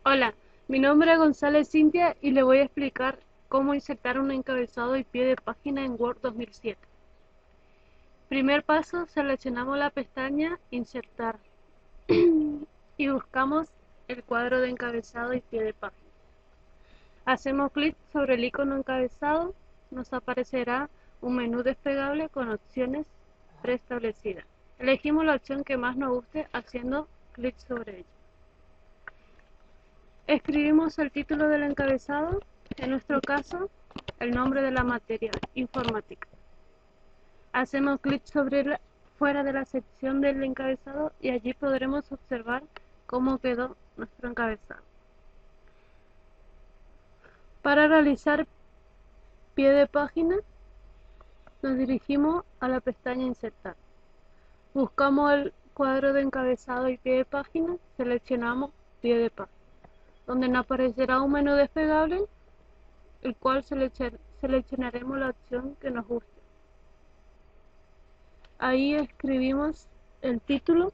Hola, mi nombre es González Cintia y le voy a explicar cómo insertar un encabezado y pie de página en Word 2007. Primer paso, seleccionamos la pestaña Insertar y buscamos el cuadro de encabezado y pie de página. Hacemos clic sobre el icono encabezado, nos aparecerá un menú desplegable con opciones preestablecidas. Elegimos la opción que más nos guste haciendo clic sobre ella. Escribimos el título del encabezado, en nuestro caso, el nombre de la materia, informática. Hacemos clic sobre fuera de la sección del encabezado y allí podremos observar cómo quedó nuestro encabezado. Para realizar pie de página, nos dirigimos a la pestaña Insertar. Buscamos el cuadro de encabezado y pie de página, seleccionamos pie de página, donde nos aparecerá un menú desplegable, el cual seleccionaremos la opción que nos guste. Ahí escribimos el título,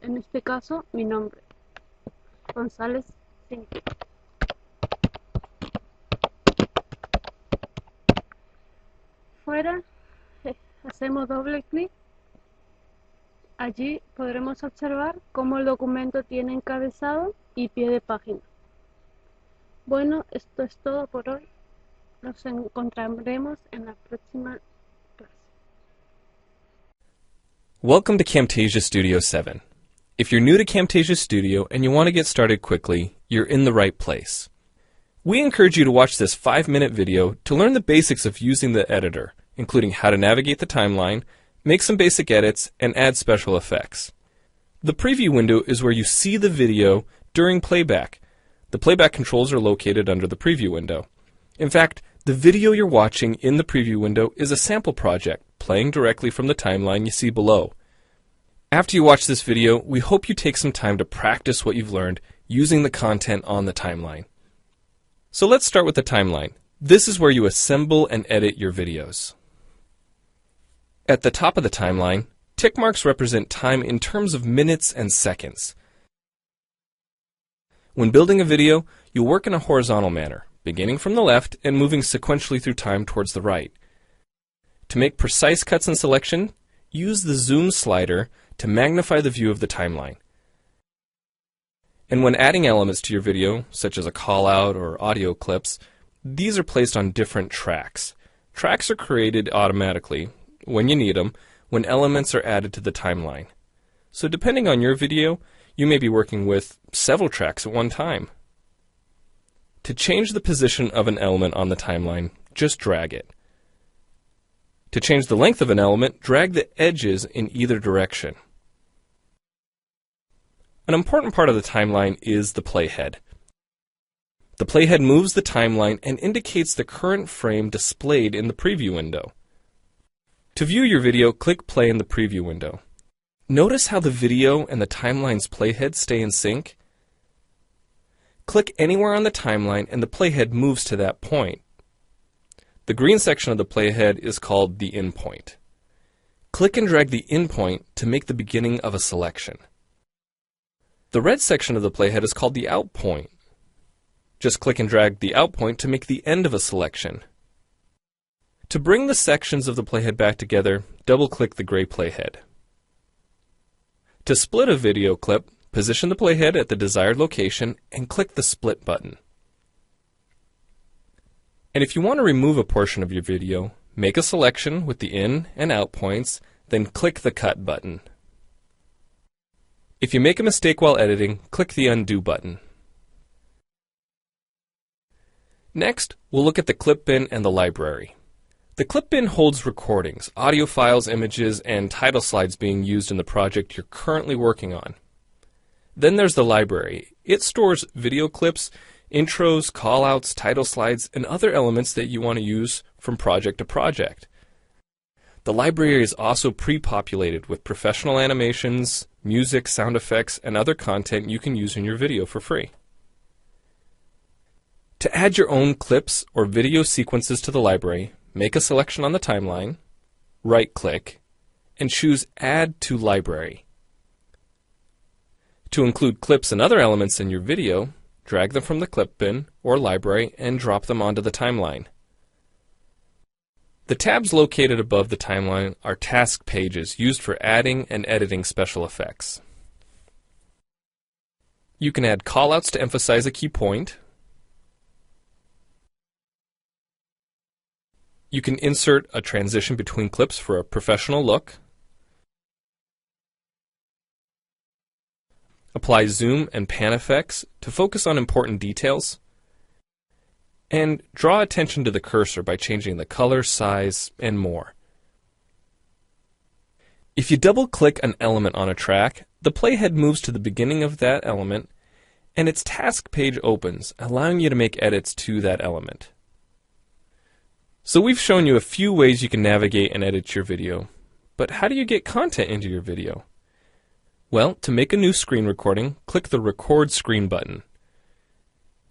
en este caso mi nombre, González Cintia. Fuera, hacemos doble clic. Allí podremos observar cómo el documento tiene encabezado y pie de página. Bueno, esto es todo por hoy. Nos encontraremos en la próxima clase. Welcome to Camtasia Studio 7. If you're new to Camtasia Studio and you want to get started quickly, you're in the right place. We encourage you to watch this 5-minute video to learn the basics of using the editor, including how to navigate the timeline, make some basic edits, and add special effects. The preview window is where you see the video during playback. The playback controls are located under the preview window. In fact, the video you're watching in the preview window is a sample project playing directly from the timeline you see below. After you watch this video, we hope you take some time to practice what you've learned using the content on the timeline. So let's start with the timeline. This is where you assemble and edit your videos. At the top of the timeline, tick marks represent time in terms of minutes and seconds. When building a video, you'll work in a horizontal manner, beginning from the left and moving sequentially through time towards the right. To make precise cuts and selection, use the zoom slider to magnify the view of the timeline. And when adding elements to your video, such as a call-out or audio clips, these are placed on different tracks. Tracks are created automatically, when you need them, when elements are added to the timeline. So depending on your video, you may be working with several tracks at one time. To change the position of an element on the timeline, just drag it. To change the length of an element, drag the edges in either direction. An important part of the timeline is the playhead. The playhead moves the timeline and indicates the current frame displayed in the preview window. To view your video, click play in the preview window. Notice how the video and the timeline's playhead stay in sync? Click anywhere on the timeline and the playhead moves to that point. The green section of the playhead is called the in point. Click and drag the in point to make the beginning of a selection. The red section of the playhead is called the out point. Just click and drag the out point to make the end of a selection. To bring the sections of the playhead back together, double-click the gray playhead. To split a video clip, position the playhead at the desired location and click the split button. And if you want to remove a portion of your video, make a selection with the in and out points, then click the cut button. If you make a mistake while editing, click the undo button. Next, we'll look at the clip bin and the library. The clip bin holds recordings, audio files, images, and title slides being used in the project you're currently working on. Then there's the library. It stores video clips, intros, callouts, title slides, and other elements that you want to use from project to project. The library is also pre-populated with professional animations, music, sound effects, and other content you can use in your video for free. To add your own clips or video sequences to the library, make a selection on the timeline, right-click, and choose Add to Library. To include clips and other elements in your video, drag them from the clip bin or library and drop them onto the timeline. The tabs located above the timeline are task pages used for adding and editing special effects. You can add callouts to emphasize a key point. You can insert a transition between clips for a professional look. Apply zoom and pan effects to focus on important details. And draw attention to the cursor by changing the color, size, and more. If you double-click an element on a track, the playhead moves to the beginning of that element, and its task page opens, allowing you to make edits to that element. So we've shown you a few ways you can navigate and edit your video. But how do you get content into your video? Well, to make a new screen recording, click the Record Screen button.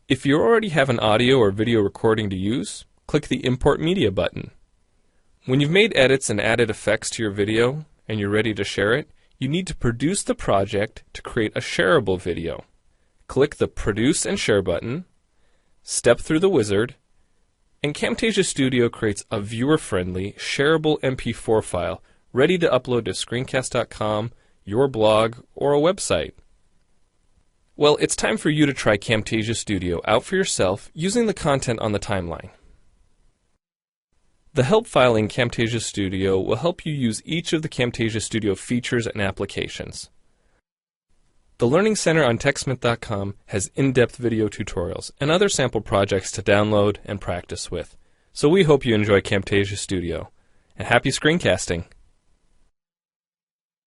If you already have an audio or video recording to use, click the Import Media button. When you've made edits and added effects to your video and you're ready to share it, you need to produce the project to create a shareable video. Click the Produce and Share button, step through the wizard, and Camtasia Studio creates a viewer-friendly, shareable MP4 file ready to upload to screencast.com, your blog, or a website. Well, it's time for you to try Camtasia Studio out for yourself using the content on the timeline. The help file in Camtasia Studio will help you use each of the Camtasia Studio features and applications. The Learning Center on TechSmith.com has in-depth video tutorials and other sample projects to download and practice with. So we hope you enjoy Camtasia Studio. And happy screencasting!